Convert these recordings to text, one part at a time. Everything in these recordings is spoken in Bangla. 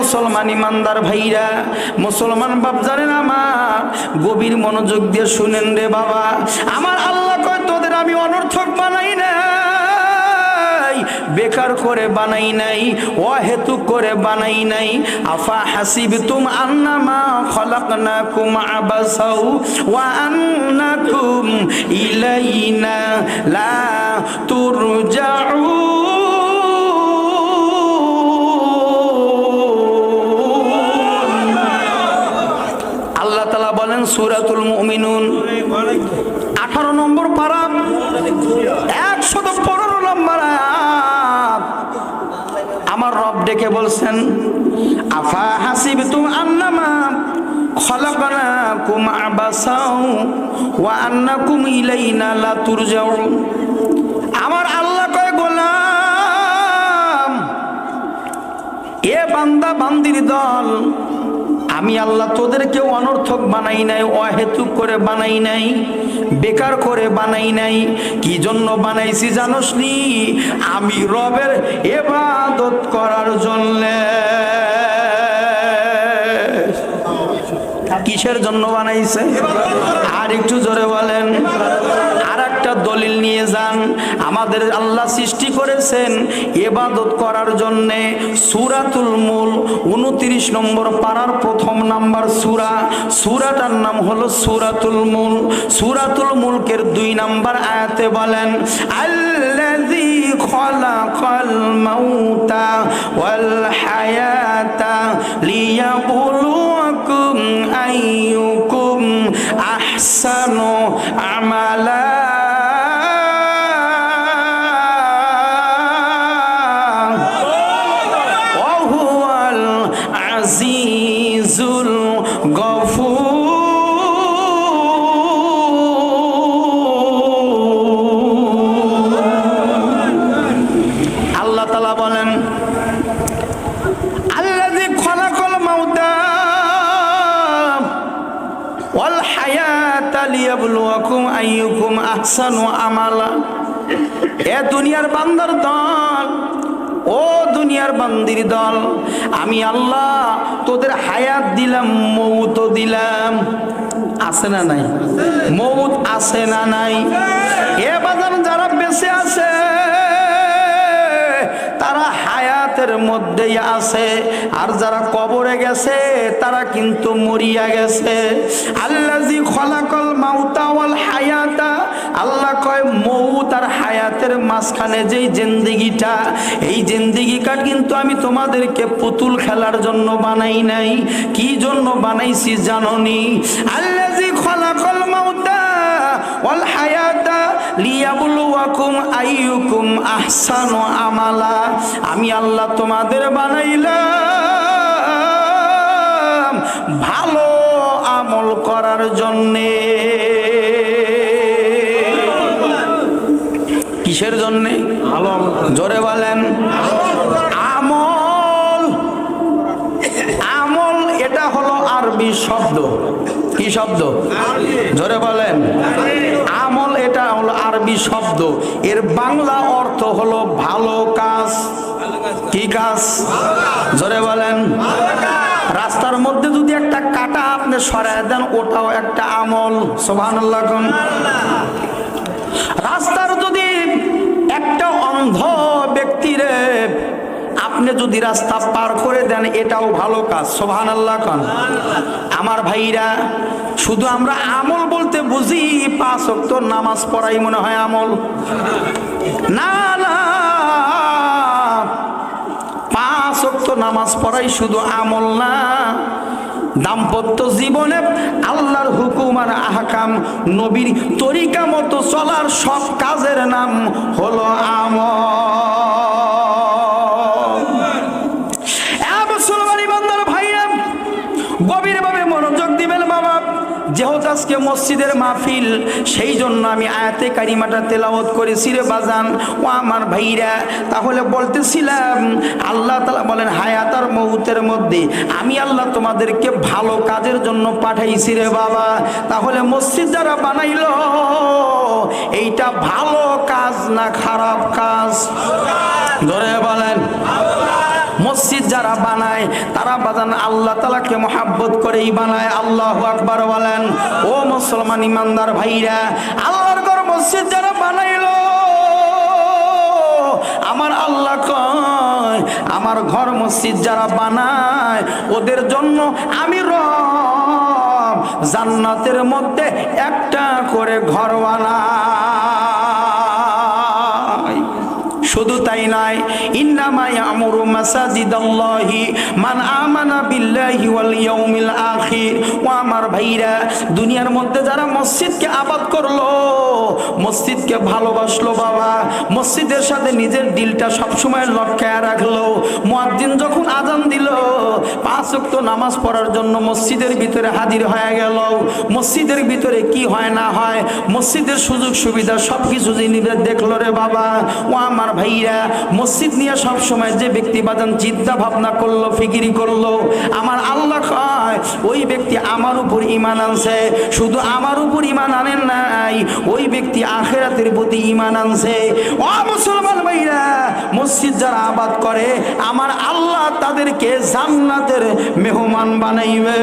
মুসলমান ইমানদার ভাইরা, মুসলমান বাপজানেন আমার, গভীর মনোযোগ দিয়ে শুনেন রে বাবা। আমার আল্লাহ কয় তোদের আমি অনর্থক বানাই নাই, বেকার করে বানাই নাই, অহেতুক করে বানাই নাই। আফা হাসিবতুম আন্নামা খলাকনাকুম আবাসাও ওয়া আন্নাকুম ইলাইনা লা তুরজাউন। আল্লাহ তাআলা বলেন সূরাতুল মুমিনুন 18 নম্বর পারা 115 নম্বর আয়াত। আমার রব ডেকে বলছেন আফা হাসিবতুম আন্নামা খলাকনাকুম আবাসাও ওয়া আন্নাকুম ইলাইনা লা তুরজাউন। আমার আল্লাহ কয় গোলাম, এ বান্দা বান্দির দল, আমি আল্লাহ তোদেরকে অনর্থক বানাই নাই, অহেতুক করে বানাই নাই, বেকার করে বানাই নাই। কি জন্য বানাইছি জানোস নি? আমি রবের ইবাদত করার জন্য। কিসের জন্য বানাইছে? আর একটু জোরে বলেন। আর একটা দলিল নিয়ে যান। আমাদের আল্লাহ সৃষ্টি করেছেন ইবাদত করার জন্য। সূরাতুল মুলক 29 নম্বর পারার 1 নাম্বার সূরা, সূরাটার নাম হলো সূরাতুল মুলক। সূরাতুল মুলকের 2 নাম্বার আয়াতে বলেন আল্লাযী খলাকাল মাউতা ওয়াল হায়াতা লিয়াবলুয়াকুম আইয়ুকুম আহসানু আমালা। ওয়াহুয়াল আজিজুল গফুর। আল্লাহ তাআলা বলেন আল্লাযী খলাকাল মাউতা ওয়াল হায়াতা লিয়াবলুয়াকুম আইয়ুকুম আহসানু আমালা। এ দুনিয়ার বান্দার দল, ও দুনিয়ার বান্দির দল, আমি আল্লাহ তোদের হায়াত দিলাম, মৌত দিলাম। আছে না নাই? মৌত আছে না নাই? এ বাজার যারা বেঁচে আছে তারা হায়াতের মধ্যেই আছে, আর যারা কবরে গেছে তারা কিন্তু মরিয়া গেছে। আল্লাযী খলাকাল মাউতা ওয়াল হায়াতা, আল্লাহ কয় মৌত আর হায়াতের মাঝখানে যেই জিন্দেগিটা, এই জিন্দেগিটা কিন্তু আমি তোমাদেরকে পুতুল খেলার জন্য বানাই নাই। কি জন্য বানাইছি জানোনি? আল্লাযী খলাকাল মাউতা ওয়াল হায়াতা লিয়াবলুয়াকুম আইয়ুকুম আহসানু আমালা। আমি আল্লাহ তোমাদের বানাইলাম ভালো আমল করার জন্যে। কিসের জন্যে? ভালো আমল। জোরে বলেন। আমল, আমল এটা হলো আরবি শব্দ। কি শব্দ? জোরে বলেন। আমল এটা হলো আরবি শব্দ, এর বাংলা অর্থ হলো ভালো কাজ। কি কাজ? জোরে বলেন। রাস্তার মধ্যে যদি একটা কাটা আপনি সরায় দেন, ওটাও একটা আমল। সুবহানাল্লাহ। রাস্তার যদি একটা অন্ধ ব্যক্তিরে আপনি যদি রাস্তা পার করে দেন, এটাও ভালো কাজ। সুবহানাল্লাহ। আমার ভাইরা, শুধু আমরা আমল বলতে বুঝি 5 ওয়াক্ত নামাজ পড়াই মনে হয় আমল। না না, 5 ওয়াক্ত নামাজ পড়াই শুধু আমল না। দাম্পত্য জীবনে আল্লাহর হুকুম আর আহকাম, নবীর তরিকা মতো চলার সব কাজের নাম হলো আমল। মুসলমান ইমানদার ভাইরা, গভীরভাবে মনোযোগ দিবেন বাবা। যেহেতু আজকে মসজিদের মাহফিল, সেই জন্য আমি আয়াতে কারিমাটা তেলাওয়াত করেছি রে বাজান ও আমার ভাইরা। তাহলে বলতেছিলাম আল্লাহ তাআলা বলেন হায়াত আর মউতের মধ্যে আমি আল্লাহ তোমাদেরকে ভালো কাজের জন্য পাঠাইছি রে বাবা। তাহলে মসজিদ যারা বানাইলো, এইটা ভালো কাজ না খারাপ কাজ? ধরে বলেন। মসজিদ যারা বানায় তারা বাজান আল্লাহ তাআলাকে মহব্বত করেই বানায়। আল্লাহু আকবার বলেন। ও মুসলমান ইমানদার ভাইরা, আল্লাহর ঘর মসজিদ যারা বানাইলো, আমার আল্লাহ কয় আমার ঘর মসজিদ যারা বানায় ওদের জন্য আমি রব জান্নাতের মধ্যে একটা করে ঘর বানাই। শুধু তাই নয়, ইন্নামা ইয়ামুরু মাসাজিদাল্লাহি মান আমানা বিল্লাহি ওয়াল ইয়াউমিল আখির। ও আমার ভাইরা, দুনিয়ার মধ্যে যারা মসজিদকে আবাদ করলো, মসজিদকে ভালোবাসলো বাবা, মসজিদের সাথে নিজের দিলটা সবসময় লটকায় রাখলো, মুয়াজ্জিন যখন আজান দিল 5 ওয়াক্ত নামাজ পড়ার জন্য মসজিদের ভিতরে হাজির হয়ে গেল। মসজিদের ভিতরে কি হয় না হয়, মসজিদের সুযোগ সুবিধা সবকিছু জিনিস দেখলো রে বাবা। ও আমার ভাইরা, মসজিদ নিয়ে সব সময় যে ব্যক্তি বাজান চিন্তা ভাবনা করলো, ফিকিরি করলো, আমার আল্লাহ কয় ওই ব্যক্তি আমার উপর ঈমান আনছে। শুধু আমার উপর ঈমান আনেন নাই, ওই ব্যক্তি আখিরাতের প্রতি ঈমান আনছে। ও মুসলমান ভাইরা, মসজিদ যারা আবাদ করে আমার আল্লাহ তাদেরকে জান্নাতের মেহমান বানাইবে।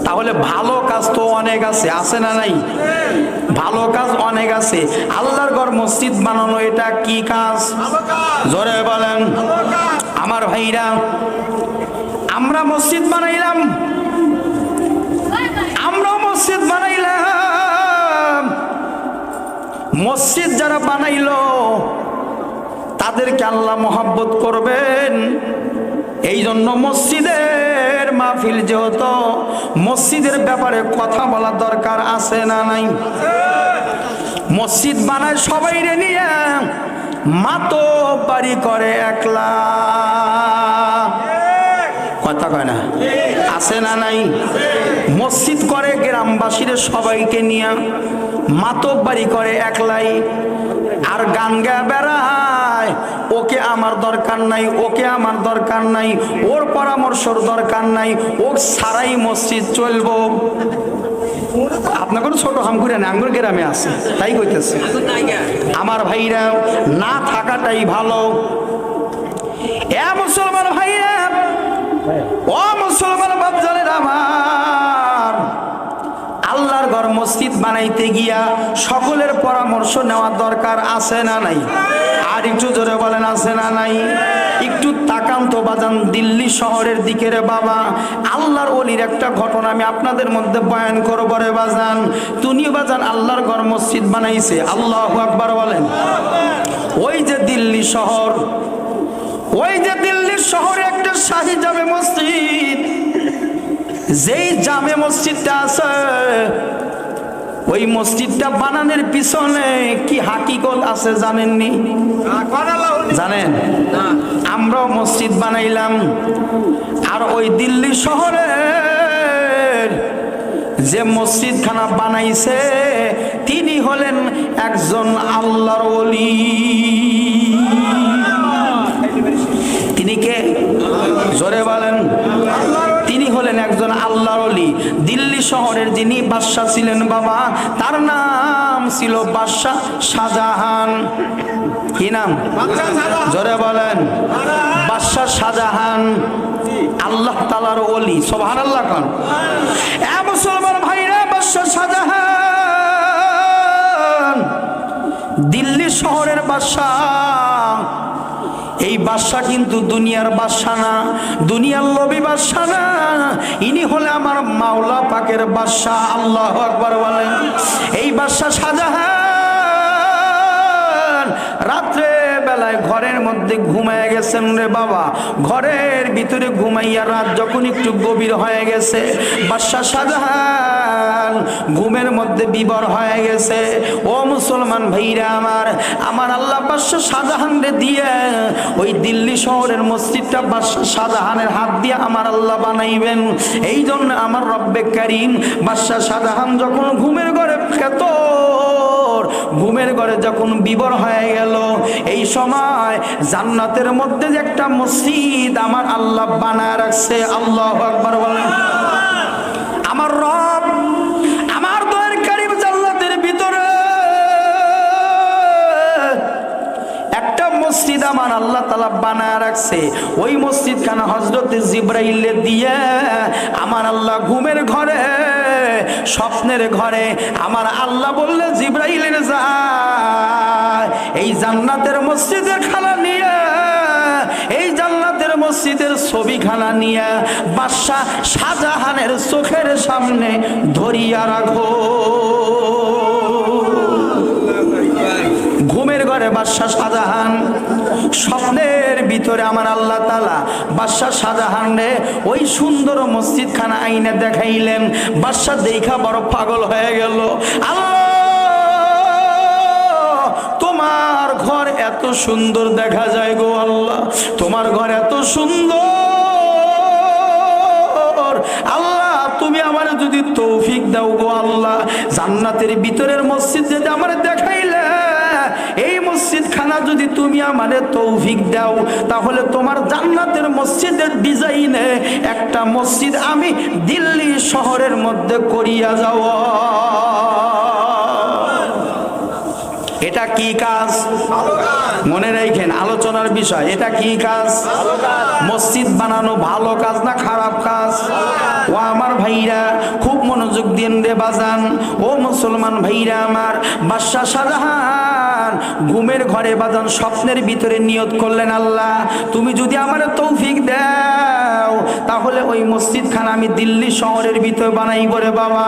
তাহলে ভালো কাজ তো অনেক আছে, আছে না নাই? ভালো কাজ অনেক আছে। আল্লাহর ঘর মসজিদ বানানো এটা কি কাজ? জোরে বলেন। আমার ভাইরা, আমরা মসজিদ বানাইলাম, আমরা মসজিদ বানাইলাম। মসজিদ যারা বানাইলো তাদেরকে আল্লাহ মহব্বত করবেন। এই জন্য মসজিদের মাহফিল যেহেতু, মসজিদের ব্যাপারে কথা বলা দরকার আছে না নাই? মসজিদ বানায় সবাই রে নিয়ে, মাতো বাড়ি করে একলা, কথা কয় না? আছে না নাই? মসজিদ করে গ্রামবাসীর সবাইকে নিয়ে, মাতব বাড়ি করে একলাই, আর গান গা বেড়ায় ওকে আমার দরকার নাই, ওকে আমার দরকার নাই, ওর পরামর্শর দরকার নাই, ও সারাই মসজিদ চলবো। আপনার কোনো ছোট হামকুড়া না, আঙ্গুর গ্রামে আছে, তাই কইতেছে। আমার ভাইরা, না থাকাটাই ভালো। এ মুসলমান ভাইরা, ও মুসলমান বাপজানেরা আমার, আল্লাহর ঘর মসজিদ বানাইতে গিয়া সকলের পরামর্শ নেওয়া দরকার আছে না নাই? আর একটু জোরে বলেন, আছে না নাই? একটু তাকান তো বাজান দিল্লি শহরের দিকে রে বাবা। আল্লাহর ওলির একটা ঘটনা আমি আপনাদের মধ্যে বয়ান করব রে বাজান। তুনিও বাজান আল্লাহর ঘর মসজিদ বানাইছে, আল্লাহু আকবার বলেন। ওই যে দিল্লি শহর, ওই যে দিল্লির শহরে একটা শাহী জামে মসজিদ, যেই জামে মসজিদটা আছে, ওই মসজিদটা বানানোর পিছনে কি হাকিকত আছে জানেননি? জানেন? আমরাও মসজিদ বানাইলাম, আর ওই দিল্লি শহরের যে মসজিদখানা বানাইছে তিনি হলেন একজন আল্লাহর ওলি। তিনি কে? জোরে বলেন। তিনি হলেন একজন আল্লাহর ওলি। দিল্লি শহরের যিনি বাদশাহ ছিলেন বাবা, তার নাম ছিল বাদশাহ শাহজাহান। কি নাম? জোরে বলেন। বাদশাহ শাহজাহান আল্লাহ তাআলার ওলি। সুবহানাল্লাহ কোন? এ মুসলমান ভাইরা, বাদশাহ শাহজাহান দিল্লি শহরের বাদশাহ। এই বাদশা কিন্তু দুনিয়ার বাদশা না, দুনিয়ার লোভী বাদশা না, ইনি হলে আমার মাওলা পাকের বাদশা। আল্লাহু আকবার বলেন। এই বাদশা শাহজাহান রাত্রে বেলায় ঘরের মধ্যে ঘুমায় গেছেন রে বাবা। ঘরের ভিতরে ঘুমাইয়া রাত যখন একটু গভীর হয়ে গেছে, বাদশা শাহজাহান ঘুমের মধ্যে বিবর হয়ে গেছে। ও মুসলমান ভাইরা আমার, আমার আল্লাহ বাদশা শাহজাহান রে দিয়ে ওই দিল্লি শহরের মসজিদটা বাদশা শাহজাহানের হাত দিয়ে আমার আল্লাহ বানাইবেন। এই জন্য আমার রব্বে কারীম বাদশা শাহজাহান যখন ঘুমের ঘরে খেত, ঘুমের ঘরে যখন বিবর হয়ে গেল, এই সময় জান্নাতের মধ্যে যে একটা মসজিদ আমার আল্লাহ বানায় রাখছে। আল্লাহু আকবার বলেন। আমার রব, আমার দয়ার কারীম জান্নাতের ভিতরে একটা মসজিদ আমার আল্লাহ তাআলা বানায় রাখছে। ওই মসজিদখানা হযরত জিবরাইলে দিয়ে আমার আল্লাহ ঘুমের ঘরে, স্বপ্নের ঘরে আমার আল্লাহ বললে জিবরাইলের যায় এই জান্নাতের মসজিদের খানা নিয়ে, এই জান্নাতের মসজিদের ছবিখানা নিয়ে বাদশা শাহজাহানের চোখের সামনে ধরিয়া রাখো। ঘুমের ঘরে বাদশা শাহজাহান, স্বপ্নের ভিতরে আমার আল্লাহ তাআলা বাদশা শাহজাহানে ওই সুন্দর মসজিদখানা আইনে দেখাইলেন। বাদশা দেখা বড় পাগল হয়ে গেল। আল্লাহ, তোমার ঘর এত সুন্দর দেখা যায় গো আল্লাহ, তোমার ঘর এত সুন্দর। আল্লাহ, তুমি আমার যদি তৌফিক দাও গো আল্লাহ, জান্নাতের ভিতরের মসজিদ যদি আমার দেখাইলে, এই মসজিদ খানা যদি তুমি আমারে তৌফিক দাও, তাহলে তোমার জান্নাতের মসজিদের ডিজাইনে একটা মসজিদ আমি দিল্লি শহরের মধ্যে করিয়া যাব। এটা কি কাজ? মনে রাখেন, আলোচনার বিষয়, এটা কি কাজ? মসজিদ বানানো ভালো কাজ না খারাপ কাজ? ও আমার ভাইরা খুব মনোযোগ দিন রে বাজান, ও মুসলমান ভাইরা আমার। বাদশা শাহজাহান ঘুমের ঘরে বাজান স্বপ্নের ভিতরে নিয়ত করলেন, আল্লাহ তুমি যদি আমার তৌফিক দাও, তাহলে ওই মসজিদ খানা আমি দিল্লি শহরের ভিতরে বানাইব রে বাবা।